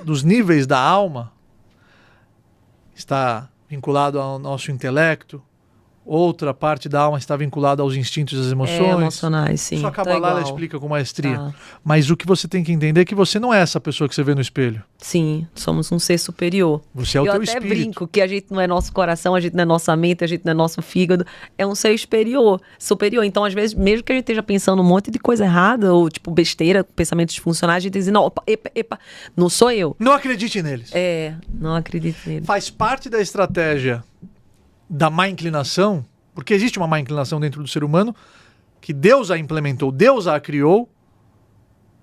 dos níveis da alma está vinculado ao nosso intelecto, outra parte da alma está vinculada aos instintos e às emoções. Emocionais, sim. Só a Kabbalah ela igual. explica com maestria. Tá. Mas o que você tem que entender é que você não é essa pessoa que você vê no espelho. Sim, somos um ser superior. Você é o Eu teu até espírito. brinco que a gente não é nosso coração, a gente não é nossa mente, a gente não é nosso fígado. É um ser superior. Então, às vezes, mesmo que a gente esteja pensando um monte de coisa errada, ou tipo besteira, pensamentos disfuncionais, a gente diz, não, opa, epa, não sou eu. Não acredite neles. Não acredito nele. Faz parte da estratégia da má inclinação, porque existe uma má inclinação dentro do ser humano, que Deus a implementou, Deus a criou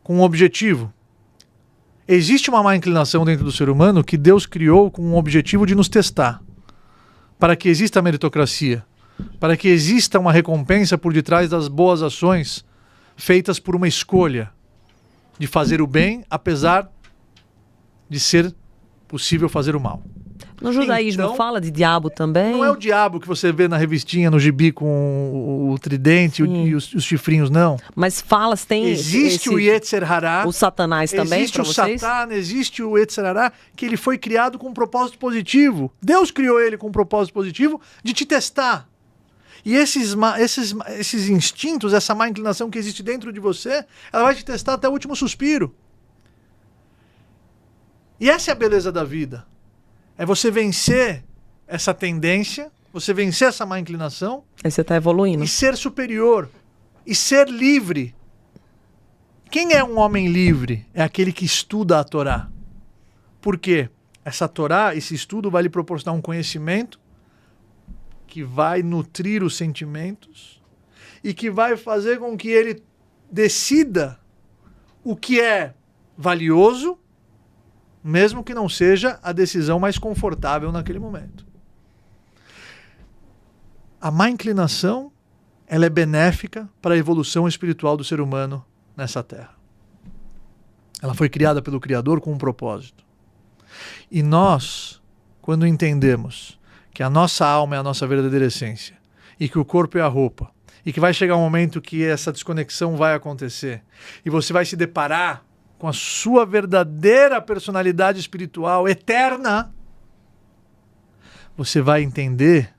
com um objetivo. Existe uma má inclinação dentro do ser humano que Deus criou com um objetivo de nos testar, para que exista a meritocracia, para que exista uma recompensa por detrás das boas ações feitas por uma escolha de fazer o bem, apesar de ser possível fazer o mal. No judaísmo Então, fala de diabo também? Não é o diabo que você vê na revistinha, no gibi com o tridente e os chifrinhos, não. Mas fala, tem Existe o Yetzer Hará. O Satanás também, existe pra o vocês? Satã, existe o Yetzer Hará, que ele foi criado com um propósito positivo. Deus criou ele com um propósito positivo de te testar. E esses instintos, essa má inclinação que existe dentro de você, ela vai te testar até o último suspiro. E essa é a beleza da vida. É você vencer essa tendência, você vencer essa má inclinação. Aí você está evoluindo. E ser superior. E ser livre. Quem é um homem livre? É aquele que estuda a Torá. Por quê? Essa Torá, esse estudo vai lhe proporcionar um conhecimento que vai nutrir os sentimentos e que vai fazer com que ele decida o que é valioso, mesmo que não seja a decisão mais confortável naquele momento. A má inclinação, ela é benéfica para a evolução espiritual do ser humano nessa terra. Ela foi criada pelo Criador com um propósito. E nós, quando entendemos que a nossa alma é a nossa verdadeira essência e que o corpo é a roupa e que vai chegar um momento que essa desconexão vai acontecer e você vai se deparar com a sua verdadeira personalidade espiritual eterna, você vai entender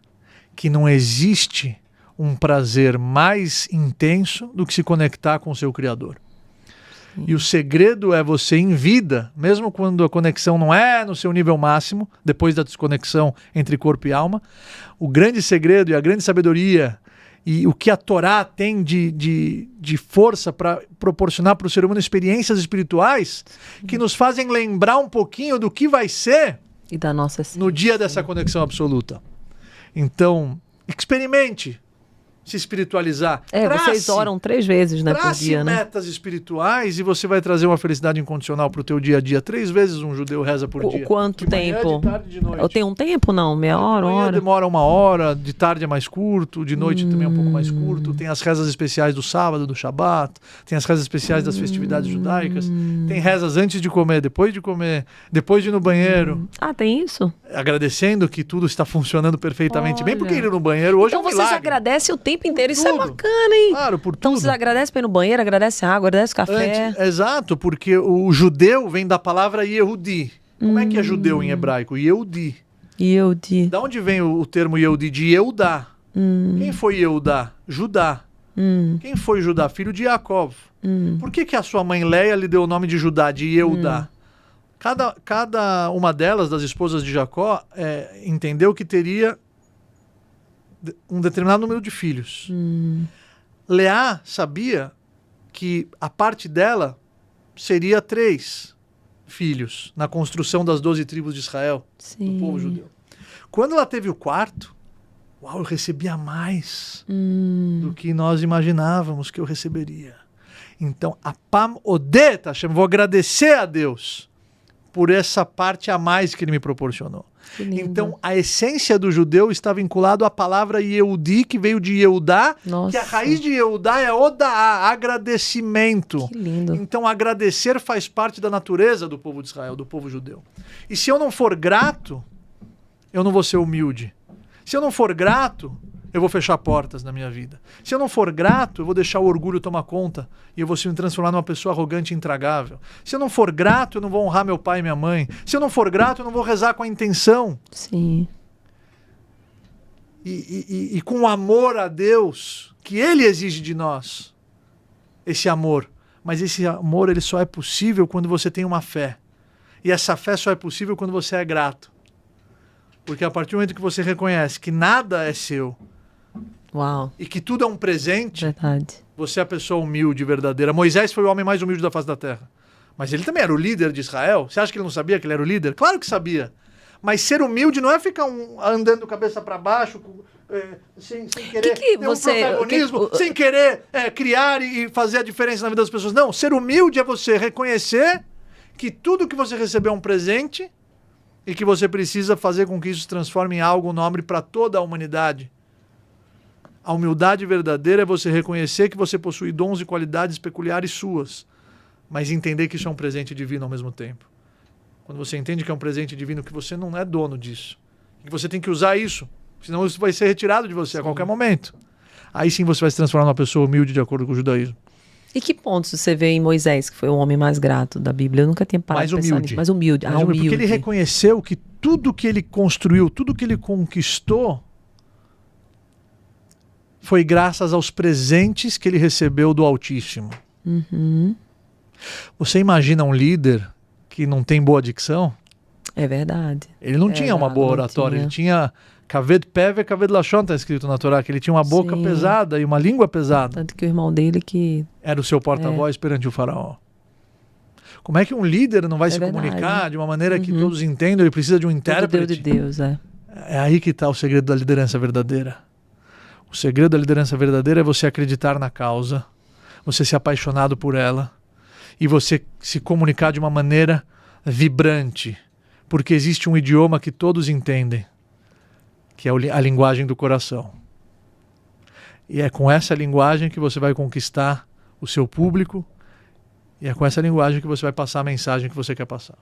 que não existe um prazer mais intenso do que se conectar com o seu Criador. E o segredo é você, em vida, mesmo quando a conexão não é no seu nível máximo, depois da desconexão entre corpo e alma, o grande segredo e a grande sabedoria e o que a Torá tem de força para proporcionar para o ser humano experiências espirituais que nos fazem lembrar um pouquinho do que vai ser e da nossa essência, no dia dessa conexão absoluta. Então, experimente se espiritualizar. Vocês oram 3 vezes, né, por dia, né? metas espirituais e você vai trazer uma felicidade incondicional para o teu dia a dia. 3 vezes um judeu reza por dia. Quanto de manhã, tempo? De tarde, de noite. Eu tenho um tempo, não? Meia hora, De manhã hora? demora 1 hora, de tarde é mais curto, de noite também é um pouco mais curto. Tem as rezas especiais do sábado, do Shabat, tem as rezas especiais das festividades judaicas, tem rezas antes de comer, depois de ir no banheiro. Ah, tem isso? Agradecendo que tudo está funcionando perfeitamente bem, porque ir no banheiro hoje então é um milagre. Vocês agradecem o tempo inteiro, isso é tudo. bacana, hein? Claro, por então tudo. vocês agradecem pra ir no banheiro, agradecem a água, agradecem o café. Exato, porque o judeu vem da palavra Yehudi. Como é que é judeu em hebraico? Yehudi. Yehudi. Da onde vem o termo Yehudi? De Yehudá. Quem foi Yehudá? Judá. Quem foi Judá? Filho de Jacob. Por que a sua mãe Leia lhe deu o nome de Judá, de Yehudá? Cada uma delas, das esposas de Jacó, entendeu que teria um determinado número de filhos. Leá sabia que a parte dela seria 3 filhos na construção das 12 tribos de Israel, do povo judeu. Quando ela teve o 4º, eu recebia mais do que nós imaginávamos que eu receberia. Então, a Pam Odet Hashem, vou agradecer a Deus por essa parte a mais que ele me proporcionou. Então, a essência do judeu está vinculado à palavra Yehudi, que veio de Yehudá, que a raiz de Yehudá é Odaá, agradecimento. Que lindo. Então, agradecer faz parte da natureza do povo de Israel, do povo judeu. E se eu não for grato, eu não vou ser humilde. Se eu não for grato, eu vou fechar portas na minha vida. Se eu não for grato, eu vou deixar o orgulho tomar conta e eu vou se me transformar numa pessoa arrogante e intragável. Se eu não for grato, eu não vou honrar meu pai e minha mãe. Se eu não for grato, eu não vou rezar com a intenção. Sim. E com o amor a Deus, que Ele exige de nós. Esse amor. Mas esse amor, ele só é possível quando você tem uma fé. E essa fé só é possível quando você é grato. Porque a partir do momento que você reconhece que nada é seu, Uau. e que tudo é um presente, Verdade. você é a pessoa humilde, verdadeira. Moisés foi o homem mais humilde da face da terra. Mas ele também era o líder de Israel. Você acha que ele não sabia que ele era o líder? Claro que sabia. Mas ser humilde não é ficar andando cabeça para baixo, sem querer ter um protagonismo, sem querer criar e fazer a diferença na vida das pessoas. Não, ser humilde é você reconhecer que tudo que você recebeu é um presente e que você precisa fazer com que isso se transforme em algo nobre para toda a humanidade. A humildade verdadeira é você reconhecer que você possui dons e qualidades peculiares suas, mas entender que isso é um presente divino ao mesmo tempo. Quando você entende que é um presente divino, que você não é dono disso, que você tem que usar isso, senão isso vai ser retirado de você a qualquer momento. Aí sim você vai se transformar numa pessoa humilde de acordo com o judaísmo. E que pontos você vê em Moisés, que foi o homem mais grato da Bíblia? Eu nunca tinha parado de pensar nisso. Mais humilde. Humilde. Porque ele reconheceu que tudo que ele construiu, tudo que ele conquistou, foi graças aos presentes que ele recebeu do Altíssimo. Uhum. Você imagina um líder que não tem boa dicção? É verdade. Ele não tinha uma boa oratória, ele tinha Kaved Peve, Kaved Lashon, está escrito na Torá, que ele tinha uma boca pesada e uma língua pesada. Tanto que o irmão dele que... era o seu porta-voz perante o faraó. Como é que um líder não vai se comunicar de uma maneira que todos entendam? Ele precisa de um intérprete. Deus de Deus, É aí que está o segredo da liderança verdadeira. O segredo da liderança verdadeira é você acreditar na causa, você ser apaixonado por ela e você se comunicar de uma maneira vibrante, porque existe um idioma que todos entendem, que é a linguagem do coração. E é com essa linguagem que você vai conquistar o seu público e é com essa linguagem que você vai passar a mensagem que você quer passar.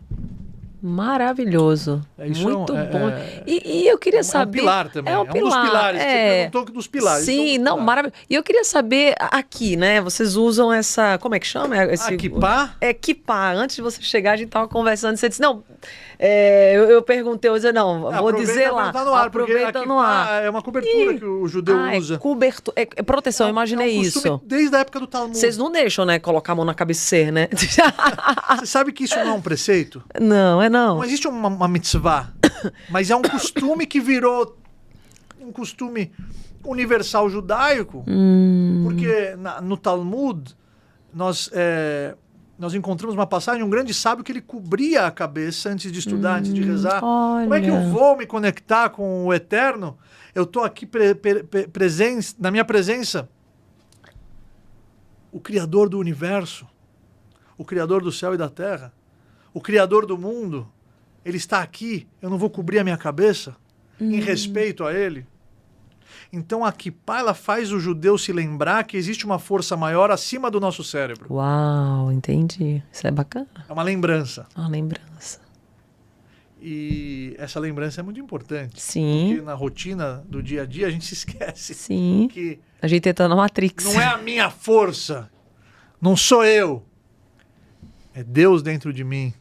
Maravilhoso. Muito bom. E eu queria saber... É um pilar também. É um dos pilares. Você perguntou dos pilares. Sim, não, maravilhoso. E eu queria saber aqui, né? Vocês usam essa... Como é que chama? Kippá? Kippá. Antes de você chegar, a gente estava conversando. Você disse, não... eu perguntei, eu disse, não, vou dizer lá. Tá no ar, aproveita no ar. É uma cobertura que o judeu usa. É proteção, eu imaginei isso. Desde a época do Talmud. Vocês não deixam, né? Colocar a mão na cabeceira, né? Você sabe que isso não é um preceito? Não. Não existe uma mitzvah, mas é um costume que virou um costume universal judaico, porque no Talmud nós encontramos uma passagem, um grande sábio que ele cobria a cabeça antes de estudar, antes de rezar. Olha. Como é que eu vou me conectar com o Eterno? Eu estou aqui na minha presença, o Criador do universo, o Criador do céu e da terra, o Criador do mundo, ele está aqui, eu não vou cobrir a minha cabeça em respeito a ele. Então a Kippá, ela faz o judeu se lembrar que existe uma força maior acima do nosso cérebro. Uau, entendi. Isso é bacana. É uma lembrança. Uma lembrança. E essa lembrança é muito importante. Sim. Porque na rotina do dia a dia a gente se esquece. Sim. Que a gente entra na Matrix. Não é a minha força. Não sou eu. É Deus dentro de mim